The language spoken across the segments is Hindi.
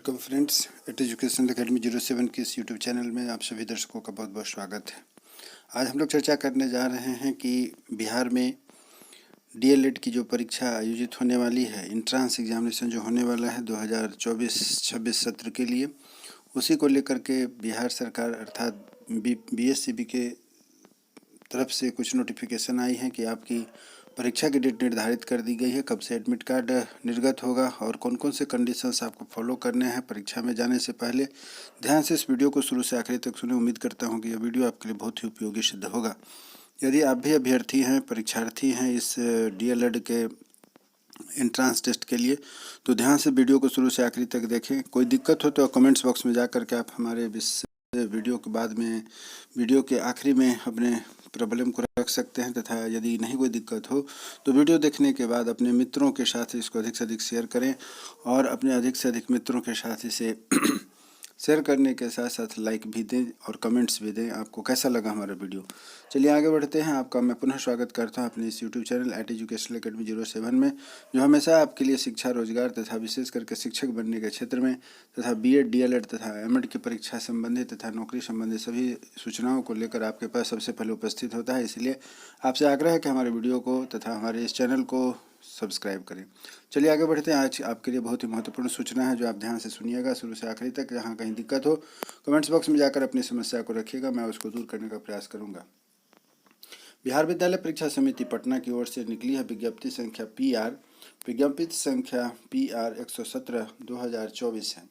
Welcome friends, at education academy 07 के इस यूट्यूब चैनल में आप सभी दर्शकों का बहुत बहुत स्वागत है। आज हम लोग चर्चा करने जा रहे हैं कि बिहार में डीएलएड की जो परीक्षा आयोजित होने वाली है, इंट्रांस एग्जामिनेशन जो होने वाला है 2024-26 सत्र के लिए, उसी को लेकर के बिहार सरकार अर्थात बीएससीबी के तरफ से कुछ नोटिफिकेशन आई हैं कि आपकी परीक्षा की डेट निर्धारित कर दी गई है, कब से एडमिट कार्ड निर्गत होगा और कौन कौन से कंडीशंस आपको फॉलो करने हैं परीक्षा में जाने से पहले। ध्यान से इस वीडियो को शुरू से आखिरी तक सुने। उम्मीद करता हूं कि यह वीडियो आपके लिए बहुत ही उपयोगी सिद्ध होगा। यदि आप भी अभ्यर्थी हैं, परीक्षार्थी हैं इस डीएलएड के एंट्रांस टेस्ट के लिए, तो ध्यान से वीडियो को शुरू से आखिरी तक देखें। कोई दिक्कत हो तो कमेंट्स बॉक्स में जा करके आप हमारे वीडियो के बाद में, वीडियो के आखिरी में अपने प्रॉब्लम को रख सकते हैं, तथा यदि नहीं कोई दिक्कत हो तो वीडियो देखने के बाद अपने मित्रों के साथ इसको अधिक से अधिक शेयर करें और अपने अधिक से अधिक मित्रों के साथ इसे शेयर करने के साथ साथ लाइक भी दें और कमेंट्स भी दें। आपको कैसा लगा हमारा वीडियो। चलिए आगे बढ़ते हैं। आपका मैं पुनः स्वागत करता हूं अपने इस YouTube channel at education academy 07 में, जो हमेशा आपके लिए शिक्षा, रोजगार तथा विशेष करके शिक्षक बनने के क्षेत्र में तथा बीएड, डीएलएड तथा एमएड की परीक्षा संबंधी तथा नौकरी संबंधी सभी सूचनाओं को लेकर आपके पास सबसे पहले उपस्थित होता है। इसलिए आपसे आग्रह है कि हमारे वीडियो को तथा हमारे इस चैनल को सब्सक्राइब करें। चलिए आगे बढ़ते हैं। आज आपके लिए बहुत ही महत्वपूर्ण सूचना है जो आप ध्यान से सुनिएगा शुरू से आखिरी तक। जहाँ कहीं दिक्कत हो कमेंट्स बॉक्स में जाकर अपनी समस्या को रखिएगा, मैं उसको दूर करने का प्रयास करूंगा। बिहार विद्यालय परीक्षा समिति पटना की ओर से निकली है विज्ञप्ति संख्या PR 117/2024 है।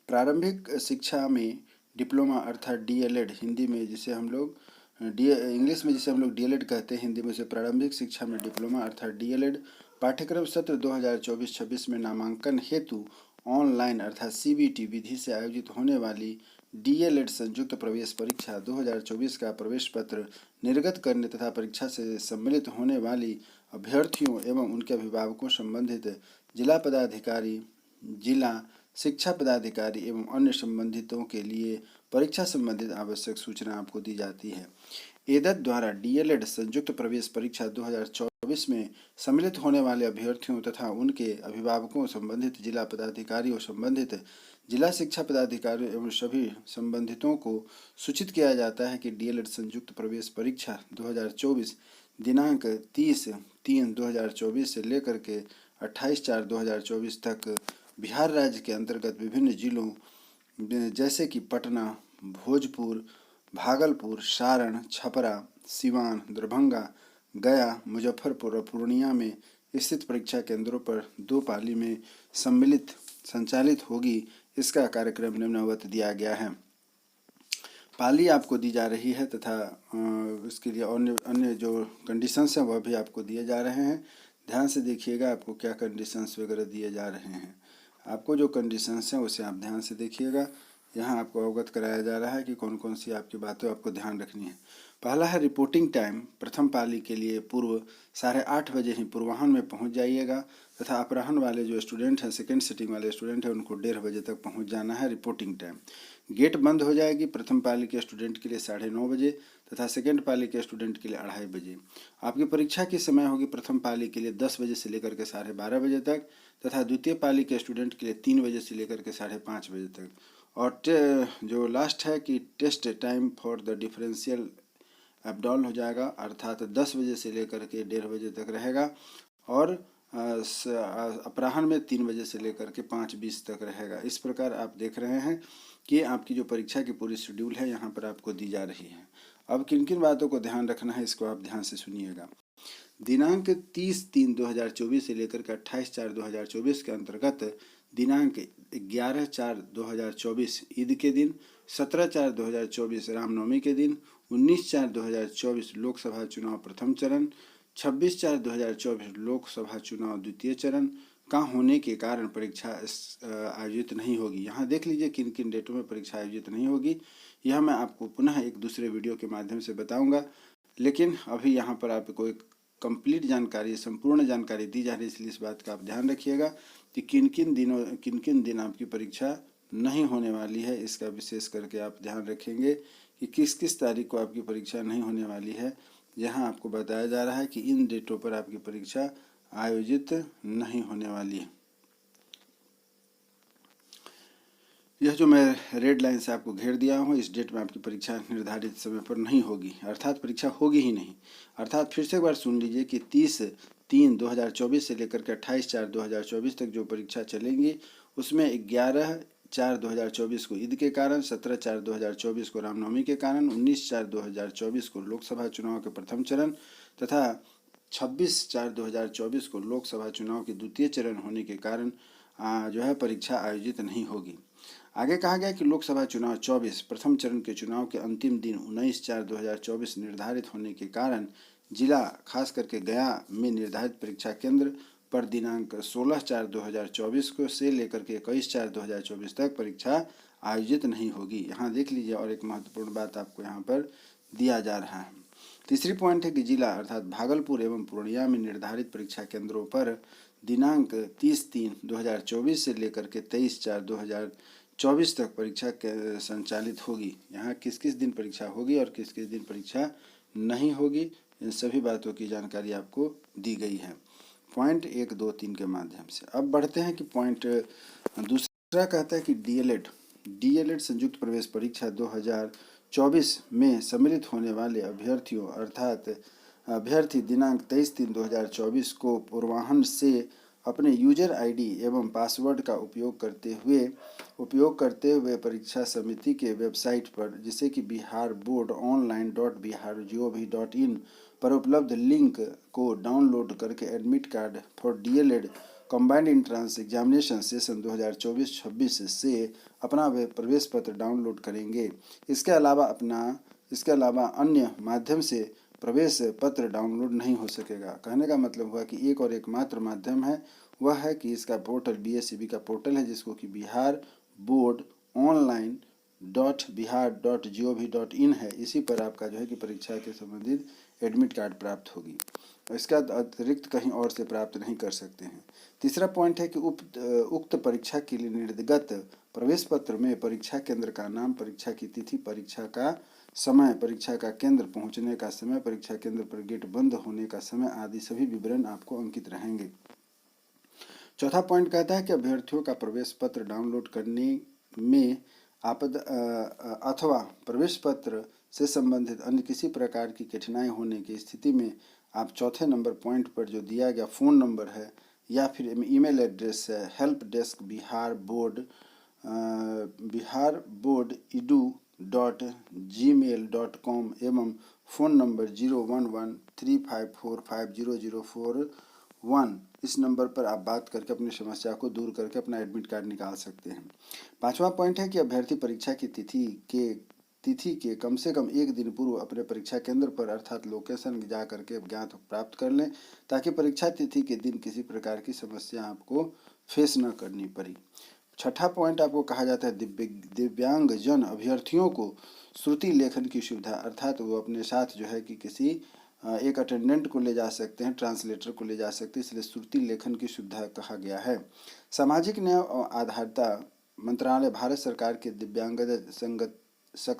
प्रारंभिक शिक्षा में डिप्लोमा अर्थात डीएलएड, हिंदी में जिसे हम लोग इंग्लिश में जिसे हम लोग डीएलएड कहते हैं, हिंदी में से प्रारंभिक शिक्षा में डिप्लोमा अर्थात डीएलएड पाठ्यक्रम सत्र 2024-26 में नामांकन हेतु ऑनलाइन अर्थात सीबीटी विधि से आयोजित होने वाली डीएलएड संयुक्त प्रवेश परीक्षा 2024 का प्रवेश पत्र निर्गत करने तथा परीक्षा से सम्मिलित होने वाली अभ्यर्थियों एवं उनके अभिभावकों संबंधित जिला पदाधिकारी, जिला शिक्षा पदाधिकारी एवं अन्य संबंधितों के लिए परीक्षा संबंधित आवश्यक सूचना आपको दी जाती है। एदत द्वारा डीएलएड संयुक्त प्रवेश परीक्षा 2024 में सम्मिलित होने वाले अभ्यर्थियों तथा उनके अभिभावकों, संबंधित जिला पदाधिकारियों, संबंधित जिला शिक्षा पदाधिकारियों एवं सभी संबंधितों को सूचित किया जाता है कि डीएलएड संयुक्त प्रवेश परीक्षा 2024 दिनांक 30/3/2024 से लेकर के 28/4/2024 तक बिहार राज्य के अंतर्गत विभिन्न जिलों जैसे कि पटना, भोजपुर, भागलपुर, सारण, छपरा, सिवान, दरभंगा, गया, मुजफ्फरपुर और पूर्णिया में स्थित परीक्षा केंद्रों पर 2 पाली में संचालित होगी। इसका कार्यक्रम निम्नवत दिया गया है। पाली आपको दी जा रही है तथा इसके लिए अन्य जो कंडीशंस हैं वह भी आपको दिए जा रहे हैं। ध्यान से देखिएगा आपको क्या कंडीशंस वगैरह दिए जा रहे हैं। आपको जो कंडीशंस हैं उसे आप ध्यान से देखिएगा। यहाँ आपको अवगत कराया जा रहा है कि कौन कौन सी आपकी बातें आपको ध्यान रखनी है। पहला है रिपोर्टिंग टाइम। प्रथम पाली के लिए पूर्व 8:30 बजे ही पूर्वाह्न में पहुँच जाइएगा तथा अपराह्न वाले जो स्टूडेंट हैं, सेकेंड सिटिंग वाले स्टूडेंट हैं, उनको 1:30 बजे तक पहुँच जाना है। Reporting time. गेट बंद हो जाएगी प्रथम पाली के स्टूडेंट के लिए 9:30 बजे तथा सेकेंड पाली के स्टूडेंट के लिए 2:30 बजे। आपकी परीक्षा की समय होगी प्रथम पाली के लिए 10 बजे से लेकर के 12:30 बजे तक तथा द्वितीय पाली के स्टूडेंट के लिए 3 बजे से लेकर के 5:30 बजे तक। और जो लास्ट है कि test time for the differential एब्डॉल हो जाएगा, अर्थात 10 बजे से लेकर के 1:30 बजे तक रहेगा और अपराह्न में 3 बजे से लेकर के 5:20 तक रहेगा। इस प्रकार आप देख रहे हैं कि आपकी जो परीक्षा की पूरी शेड्यूल है यहाँ पर आपको दी जा रही है। अब किन किन बातों को ध्यान रखना है इसको आप ध्यान से सुनिएगा। दिनांक 30/3/2024 से लेकर के 28/4/2024 के अंतर्गत दिनांक 11/4/2024 ईद के दिन, 17/4/2024 रामनवमी के दिन, 19/4/2024 लोकसभा चुनाव प्रथम चरण, 26/4/2024 लोकसभा चुनाव द्वितीय चरण का होने के कारण परीक्षा आयोजित नहीं होगी। यहाँ देख लीजिए किन किन डेटों में परीक्षा आयोजित नहीं होगी। यह मैं आपको पुनः एक दूसरे वीडियो के माध्यम से बताऊंगा, लेकिन अभी यहाँ पर आपको एक कंप्लीट जानकारी, संपूर्ण जानकारी दी जा रही है, इसलिए इस बात का आप ध्यान रखिएगा कि किन किन दिन आपकी परीक्षा नहीं होने वाली है। इसका विशेष करके आप ध्यान रखेंगे कि किस किस तारीख को आपकी परीक्षा नहीं होने वाली है। यहाँ आपको बताया जा रहा है कि इन डेटों पर आपकी परीक्षा आयोजित नहीं होने वाली है। यह जो मैं रेड लाइन से आपको घेर दिया हूँ, इस डेट में आपकी परीक्षा निर्धारित समय पर नहीं होगी, अर्थात परीक्षा होगी ही नहीं। अर्थात फिर से एक बार सुन लीजिए कि 30/3/2024 से लेकर के 28/4/2024 तक जो परीक्षा चलेंगी, उसमें 11/4/2024 को ईद के कारण, 17/4/2024 को रामनवमी के कारण, 19/4/2024 को लोकसभा चुनाव के प्रथम चरण तथा 26/4/2024 को लोकसभा चुनाव के द्वितीय चरण होने के कारण जो है परीक्षा आयोजित नहीं होगी। आगे कहा गया कि लोकसभा चुनाव 24 प्रथम चरण के चुनाव के अंतिम दिन 19/4/2024 निर्धारित होने के कारण जिला खास करके गया में निर्धारित परीक्षा केंद्र पर दिनांक 16/4/2024 को से लेकर के 21/4/2024 तक परीक्षा आयोजित नहीं होगी। यहाँ देख लीजिए, और एक महत्वपूर्ण बात आपको यहाँ पर दिया जा रहा है। तीसरी पॉइंट है कि जिला अर्थात भागलपुर एवं पूर्णिया में निर्धारित परीक्षा केंद्रों पर दिनांक 30/3/2024 से लेकर के 23/4/2024 तक परीक्षा संचालित होगी। यहाँ किस किस दिन परीक्षा होगी और किस किस दिन परीक्षा नहीं होगी, इन सभी बातों की जानकारी आपको दी गई है पॉइंट 1, 2, 3 के माध्यम से। अब बढ़ते हैं कि पॉइंट दूसरा कहता है कि डीएलएड संयुक्त प्रवेश परीक्षा 2024 में सम्मिलित होने वाले अभ्यर्थियों अर्थात अभ्यर्थी दिनांक 23/3/2024 को पूर्वाह्न से अपने यूजर आईडी एवं पासवर्ड का उपयोग करते हुए परीक्षा समिति के वेबसाइट पर, जिसे कि बिहार बोर्ड online.bihar.gov.in पर उपलब्ध लिंक को डाउनलोड करके admit card for DElEd combined entrance examination session 2024-26 से अपना प्रवेश पत्र डाउनलोड करेंगे। इसके अलावा अन्य माध्यम से प्रवेश पत्र डाउनलोड नहीं हो सकेगा। कहने का मतलब हुआ कि एक और एकमात्र माध्यम है, वह है कि इसका पोर्टल BSEB का पोर्टल है, जिसको कि बिहार बोर्ड online.bihar.gov.in है। इसी पर आपका जो है कि परीक्षा के संबंधित एडमिट कार्ड प्राप्त होगी, इसका अतिरिक्त कहीं और से प्राप्त नहीं कर सकते हैं। तीसरा पॉइंट है कि उक्त परीक्षा के लिए निर्गत प्रवेश पत्र में परीक्षा केंद्र का नाम, परीक्षा की तिथि, परीक्षा का समय, परीक्षा का केंद्र पहुंचने का समय, परीक्षा केंद्र पर गेट बंद होने का समय आदि सभी विवरण आपको अंकित रहेंगे। चौथा पॉइंट कहता है कि अभ्यर्थियों का प्रवेश पत्र डाउनलोड करने में अथवा प्रवेश पत्र से संबंधित अन्य किसी प्रकार की कठिनाई होने की स्थिति में आप चौथे नंबर पॉइंट पर जो दिया गया फ़ोन नंबर है या फिर ईमेल एड्रेस है helpdesk biharboard.edu.gmail.com एवं फ़ोन नंबर 01135450041 इस नंबर पर आप बात करके अपनी समस्या को दूर करके अपना एडमिट कार्ड निकाल सकते हैं। पांचवा पॉइंट है कि अभ्यर्थी परीक्षा की तिथि के कम से कम एक दिन पूर्व अपने परीक्षा केंद्र पर अर्थात लोकेशन जा करके ज्ञात प्राप्त कर लें, ताकि परीक्षा तिथि के दिन किसी प्रकार की समस्या आपको फेस न करनी पड़ी। छठा पॉइंट आपको कहा जाता है दिव्यांगजन अभ्यर्थियों को श्रुति लेखन की सुविधा, अर्थात वो अपने साथ जो है कि किसी एक अटेंडेंट को ले जा सकते हैं, ट्रांसलेटर को ले जा सकते हैं, इसलिए श्रुति लेखन की सुविधा कहा गया है। सामाजिक न्याय और आधारिता मंत्रालय भारत सरकार के दिव्यांगजन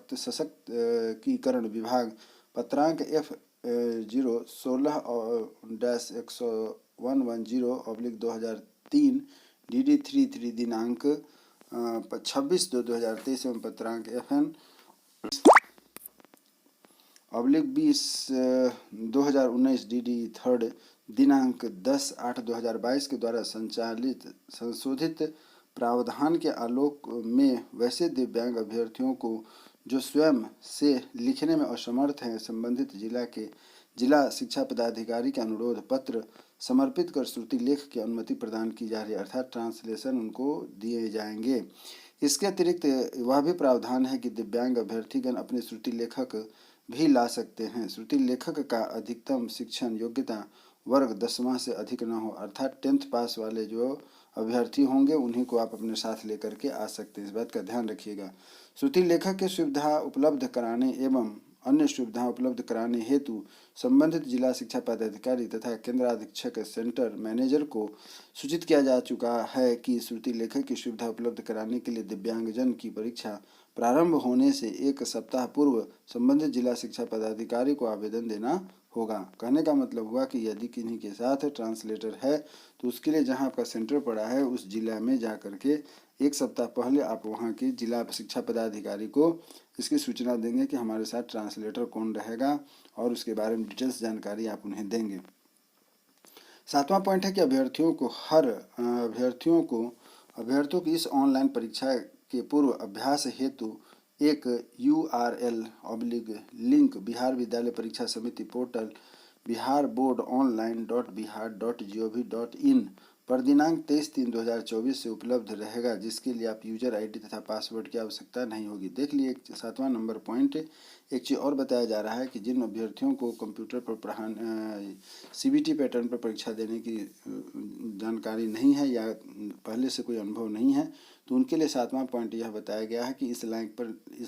सशक्तिकरण विभाग पत्रांक F0-1110/2003 DD33 दिनांक 26/2/2023 एवं पत्रांक FN/20/2019 DD3 दिनांक 10/8/2022 के द्वारा संचालित संशोधित प्रावधान के आलोक में वैसे दिव्यांग अभ्यर्थियों को जो स्वयं से लिखने में असमर्थ हैं, संबंधित जिला शिक्षा पदाधिकारी के अनुरोध पत्र समर्पित कर श्रुति लेख की अनुमति प्रदान की जा रही है, अर्थात ट्रांसलेशन उनको दिए जाएंगे। इसके अतिरिक्त वह भी प्रावधान है कि दिव्यांग अभ्यर्थीगण अपने श्रुति लेखक भी ला सकते हैं। श्रुति लेखक का अधिकतम शिक्षण योग्यता वर्ग 10वां से अधिक न हो, अर्थात 10th पास वाले जो अभ्यर्थी होंगे उन्हीं को आप अपने साथ लेकर के आ सकते हैं, इस बात का ध्यान रखिएगा। श्रुति लेखक की सुविधा उपलब्ध कराने एवं अन्य सुविधाएं उपलब्ध कराने हेतु संबंधित जिला शिक्षा पदाधिकारी तथा केंद्राधीक्षक सेंटर मैनेजर को सूचित किया जा चुका है कि श्रुति लेखक की सुविधा उपलब्ध कराने के लिए दिव्यांगजन की परीक्षा प्रारंभ होने से एक सप्ताह पूर्व संबंधित जिला शिक्षा पदाधिकारी को आवेदन देना होगा। कहने का मतलब हुआ कि यदि किन्हीं के साथ ट्रांसलेटर है तो उसके लिए जहां आपका सेंटर पड़ा है उस जिला में जा करके 1 सप्ताह पहले आप वहाँ के जिला शिक्षा पदाधिकारी को इसकी सूचना देंगे कि हमारे साथ ट्रांसलेटर कौन रहेगा और उसके बारे में डिटेल्स जानकारी आप उन्हें देंगे। 7वां पॉइंट है कि अभ्यर्थियों की इस ऑनलाइन परीक्षा के पूर्व अभ्यास हेतु एक URL/लिंक बिहार विद्यालय परीक्षा समिति पोर्टल biharboardonline.bihar.gov.in पर दिनांक 23/3/2024 से उपलब्ध रहेगा, जिसके लिए आप यूजर आईडी तथा पासवर्ड की आवश्यकता नहीं होगी। देख लिए 7वां नंबर पॉइंट। एक चीज़ और बताया जा रहा है कि जिन अभ्यर्थियों को कंप्यूटर पर CBT पैटर्न पर परीक्षा देने की जानकारी नहीं है या पहले से कोई अनुभव नहीं है, तो उनके लिए 7वां पॉइंट यह बताया गया है कि इस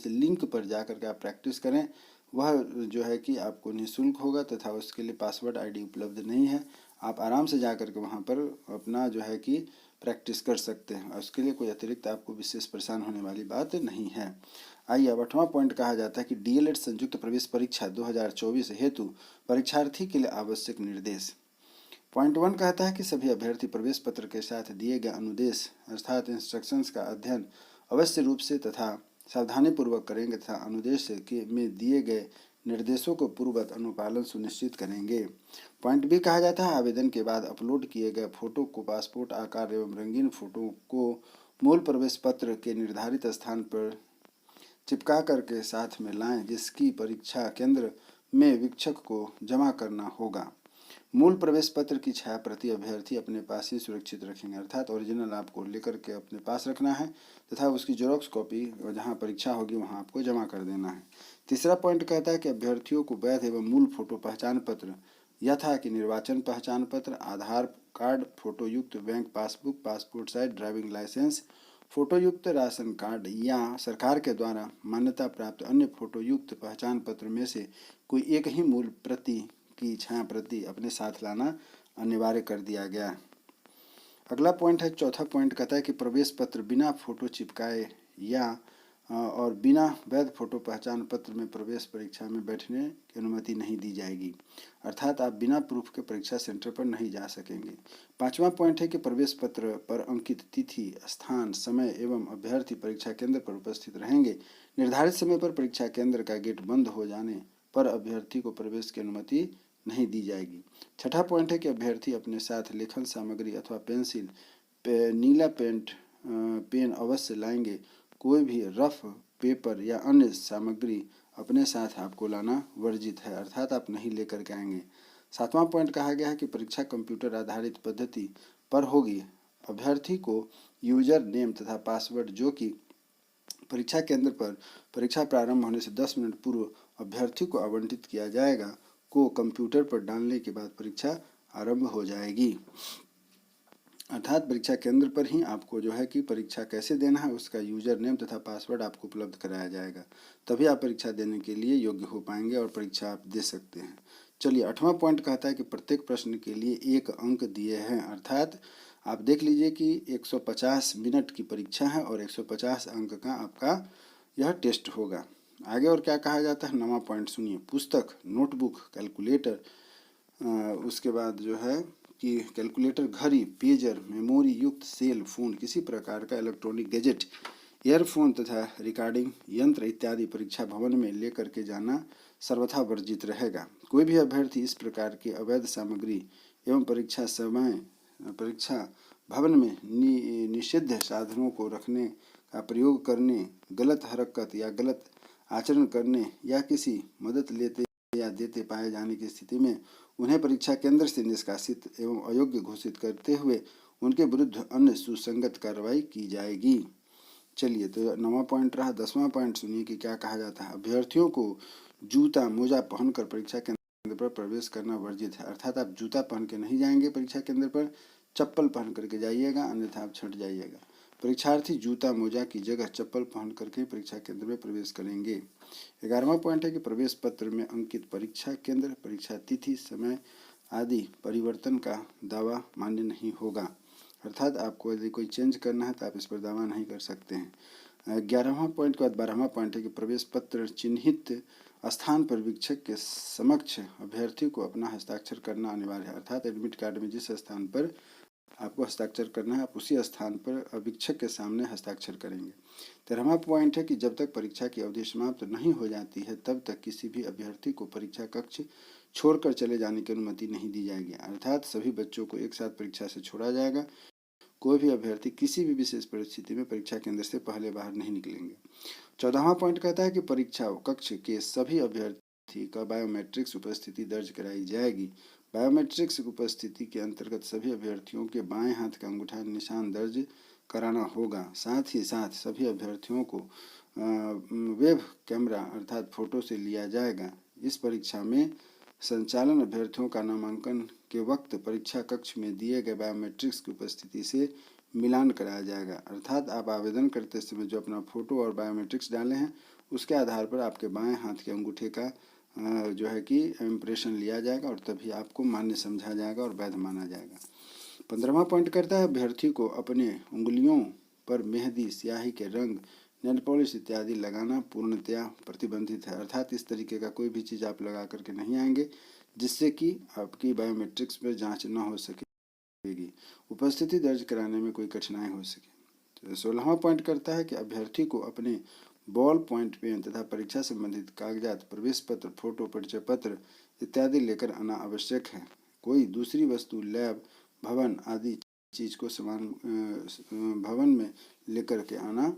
लिंक पर जाकर के आप प्रैक्टिस करें। वह जो है कि आपको निःशुल्क होगा तथा उसके लिए पासवर्ड आईडी उपलब्ध नहीं है। आप आराम से जा कर के वहाँ पर अपना जो है कि प्रैक्टिस कर सकते हैं और उसके लिए कोई अतिरिक्त आपको विशेष परेशान होने वाली बात नहीं है। आइए अब 8वां पॉइंट कहा जाता है कि DLED संयुक्त प्रवेश परीक्षा 2024 हेतु परीक्षार्थी के लिए आवश्यक निर्देश। पॉइंट 1 कहता है कि सभी अभ्यर्थी प्रवेश पत्र के साथ दिए गए अनुदेश अर्थात इंस्ट्रक्शंस का अध्ययन अवश्य रूप से तथा सावधानीपूर्वक करेंगे तथा अनुदेश में दिए गए निर्देशों को पूर्ववत अनुपालन सुनिश्चित करेंगे। पॉइंट बी कहा जाता है आवेदन के बाद अपलोड किए गए फोटो को पासपोर्ट आकार एवं रंगीन फोटो को मूल प्रवेश पत्र के निर्धारित स्थान पर चिपका करके साथ में लाएं, जिसकी परीक्षा केंद्र में वीक्षक को जमा करना होगा। मूल प्रवेश पत्र की छाया प्रति अभ्यर्थी अपने पास ही सुरक्षित रखेंगे, अर्थात ओरिजिनल आपको लेकर के अपने पास रखना है तथा उसकी जेरॉक्स कॉपी जहाँ परीक्षा होगी वहाँ आपको जमा कर देना है। तीसरा पॉइंट कहता है कि अभ्यर्थियों को वैध एवं मूल फोटो पहचान पत्र यथा कि निर्वाचन पहचान पत्र, आधार कार्ड, फोटोयुक्त bank passbook, passport size driving licence, फोटोयुक्त राशन कार्ड या सरकार के द्वारा मान्यता प्राप्त अन्य फोटोयुक्त पहचान पत्र में से कोई एक ही मूल प्रति की छाया प्रति अपने साथ लाना अनिवार्य कर दिया गया। अगला पॉइंट है, चौथा पॉइंट कहता है कि प्रवेश पत्र बिना फोटो चिपकाए या और बिना वैध फोटो पहचान पत्र में प्रवेश परीक्षा में बैठने की अनुमति नहीं दी जाएगी, अर्थात आप बिना प्रूफ के परीक्षा सेंटर पर नहीं जा सकेंगे। 5वां पॉइंट है कि प्रवेश पत्र पर अंकित तिथि, स्थान, समय एवं अभ्यर्थी परीक्षा केंद्र पर उपस्थित रहेंगे। निर्धारित समय पर परीक्षा केंद्र का गेट बंद हो जाने पर अभ्यर्थी को प्रवेश की अनुमति नहीं दी जाएगी। 6ठा पॉइंट है कि अभ्यर्थी अपने साथ लेखन सामग्री अथवा पेंसिल, नीला पेन अवश्य लाएंगे। कोई भी रफ पेपर या अन्य सामग्री अपने साथ आपको लाना वर्जित है, अर्थात आप नहीं लेकर के आएंगे। 7वां पॉइंट कहा गया है कि परीक्षा कंप्यूटर आधारित पद्धति पर होगी। अभ्यर्थी को यूजर नेम तथा पासवर्ड जो कि परीक्षा केंद्र पर परीक्षा प्रारंभ होने से 10 मिनट पूर्व अभ्यर्थी को आवंटित किया जाएगा को कंप्यूटर पर डालने के बाद परीक्षा आरंभ हो जाएगी, अर्थात परीक्षा केंद्र पर ही आपको जो है कि परीक्षा कैसे देना है उसका यूजर नेम तथा पासवर्ड आपको उपलब्ध कराया जाएगा, तभी आप परीक्षा देने के लिए योग्य हो पाएंगे और परीक्षा आप दे सकते हैं। चलिए 8वां पॉइंट कहता है कि प्रत्येक प्रश्न के लिए 1 अंक दिए हैं, अर्थात आप देख लीजिए कि 150 मिनट की परीक्षा है और 150 अंक का आपका यह टेस्ट होगा। आगे और क्या कहा जाता है, 9वां पॉइंट सुनिए। पुस्तक, नोटबुक, कैलकुलेटर, उसके बाद जो है कि कैलकुलेटर, घड़ी, पेजर, मेमोरी युक्त सेल फोन, किसी प्रकार का इलेक्ट्रॉनिक गैजेट, ईयरफोन तथा रिकॉर्डिंग यंत्र इत्यादि परीक्षा भवन में लेकर के जाना सर्वथा वर्जित रहेगा। कोई भी अभ्यर्थी इस प्रकार की अवैध सामग्री एवं परीक्षा भवन में निषिद्ध साधनों को रखने का प्रयोग करने, गलत हरकत या गलत आचरण करने या किसी मदद लेते या देते पाए जाने की स्थिति में उन्हें परीक्षा केंद्र से निष्कासित एवं अयोग्य घोषित करते हुए उनके विरुद्ध अन्य सुसंगत कार्रवाई की जाएगी। चलिए, तो 9वां पॉइंट रहा। 10वां पॉइंट सुनिए कि क्या कहा जाता है। अभ्यर्थियों को जूता मोजा पहनकर परीक्षा केंद्र पर प्रवेश करना वर्जित है, अर्थात आप जूता पहन के नहीं जाएंगे परीक्षा केंद्र पर, चप्पल पहन करके जाइएगा, अन्यथा आप छंट जाइएगा। परीक्षार्थी जूता मोजा की जगह चप्पल पहन करके परीक्षा केंद्र में प्रवेश करेंगे। 11वां पॉइंट है कि प्रवेश पत्र में अंकित परीक्षा केंद्र, परीक्षा तिथि, समय आदि परिवर्तन का दावा मान्य नहीं होगा, अर्थात आपको यदि कोई चेंज करना है तो आप इस पर दावा नहीं कर सकते हैं। 11वां पॉइंट के बाद 12वां पॉइंट है कि प्रवेश पत्र चिन्हित स्थान पर वीक्षक के समक्ष अभ्यर्थी को अपना हस्ताक्षर करना अनिवार्य है, अर्थात एडमिट कार्ड में जिस स्थान पर आपको हस्ताक्षर करना है, आप उसी स्थान पर अधीक्षक के सामने हस्ताक्षर करेंगे। 13वां पॉइंट है कि जब तक परीक्षा की अवधि समाप्त नहीं हो जाती है तब तक किसी भी अभ्यर्थी को परीक्षा कक्ष छोड़कर चले जाने की अनुमति नहीं दी जाएगी, अर्थात सभी बच्चों को एक साथ परीक्षा से छोड़ा जाएगा। कोई भी अभ्यर्थी किसी भी विशेष परिस्थिति में परीक्षा केंद्र से पहले बाहर नहीं निकलेंगे। 14वां पॉइंट कहता है कि परीक्षा कक्ष के सभी अभ्यर्थी का बायोमेट्रिक्स उपस्थिति दर्ज कराई जाएगी। बायोमेट्रिक्स उपस्थिति के अंतर्गत सभी अभ्यर्थियों के बाएं हाथ का अंगूठा निशान दर्ज कराना होगा। साथ ही साथ सभी अभ्यर्थियों को वेब कैमरा अर्थात फोटो से लिया जाएगा। इस परीक्षा में संचालन अभ्यर्थियों का नामांकन के वक्त परीक्षा कक्ष में दिए गए बायोमेट्रिक्स की उपस्थिति से मिलान कराया जाएगा, अर्थात आप आवेदन करते समय जो अपना फोटो और बायोमेट्रिक्स डाले हैं उसके आधार पर आपके बाएं हाथ के अंगूठे का जो है कि इम्प्रेशन लिया जाएगा और तभी आपको मान्य समझा जाएगा और वैध माना जाएगा। 15वां पॉइंट करता है अभ्यर्थी को अपने उंगलियों पर मेहंदी, स्याही के रंग, नेल पॉलिश इत्यादि लगाना पूर्णतया प्रतिबंधित है, अर्थात इस तरीके का कोई भी चीज़ आप लगा करके नहीं आएंगे जिससे कि आपकी बायोमेट्रिक्स पर जांच न हो सकेगी, उपस्थिति दर्ज कराने में कोई कठिनाई हो सके। तो 16वां पॉइंट करता है कि अभ्यर्थी को अपने बॉल पॉइंट पेन तथा परीक्षा संबंधित कागजात, प्रवेश पत्र, फोटो, परिचय पत्र इत्यादि लेकर आना आवश्यक है। कोई दूसरी वस्तु, लैब, भवन आदि चीज को समान भवन में लेकर के आना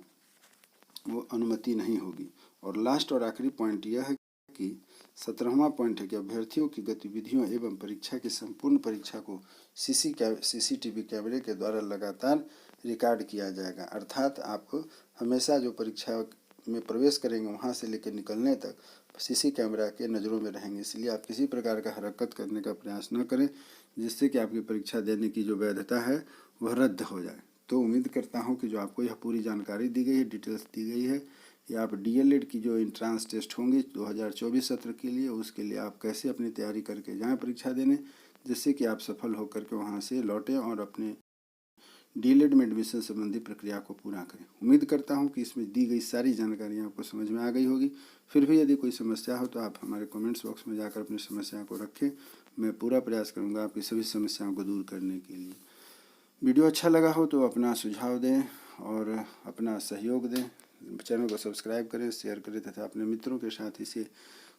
वो अनुमति नहीं होगी। और लास्ट और आखिरी पॉइंट यह है कि 17वां पॉइंट है कि अभ्यर्थियों की गतिविधियों एवं परीक्षा की संपूर्ण परीक्षा को सीसीटीवी कैमरे के द्वारा लगातार रिकॉर्ड किया जाएगा, अर्थात आप हमेशा जो परीक्षा में प्रवेश करेंगे वहाँ से लेकर निकलने तक सीसी कैमरा के नज़रों में रहेंगे, इसलिए आप किसी प्रकार का हरकत करने का प्रयास न करें जिससे कि आपकी परीक्षा देने की जो वैधता है वह रद्द हो जाए। तो उम्मीद करता हूँ कि जो आपको यह पूरी जानकारी दी गई है, डिटेल्स दी गई है, या आप डीएलएड की जो एंट्रांस टेस्ट होंगे 2024 सत्र के लिए उसके लिए आप कैसे अपनी तैयारी करके जाएँ परीक्षा देने, जिससे कि आप सफल होकर के वहाँ से लौटें और अपने डीएलएड में एडमिशन संबंधी प्रक्रिया को पूरा करें। उम्मीद करता हूं कि इसमें दी गई सारी जानकारियां आपको समझ में आ गई होगी। फिर भी यदि कोई समस्या हो तो आप हमारे कमेंट्स बॉक्स में जाकर अपनी समस्या को रखें, मैं पूरा प्रयास करूंगा आपकी सभी समस्याओं को दूर करने के लिए। वीडियो अच्छा लगा हो तो अपना सुझाव दें और अपना सहयोग दें, चैनल को सब्सक्राइब करें, शेयर करें तथा अपने मित्रों के साथ इसे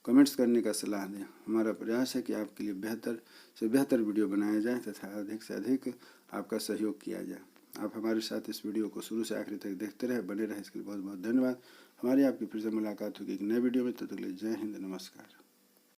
कमेंट्स करने का सलाह दें। हमारा प्रयास है कि आपके लिए बेहतर से बेहतर वीडियो बनाया जाए तथा अधिक से अधिक आपका सहयोग किया जाए। आप हमारे साथ इस वीडियो को शुरू से आखिर तक देखते रहे, बने रहे, इसके लिए बहुत बहुत धन्यवाद। हमारी आपकी फिर से मुलाकात होगी एक नए वीडियो में, तब तक के लिए जय हिंद, नमस्कार।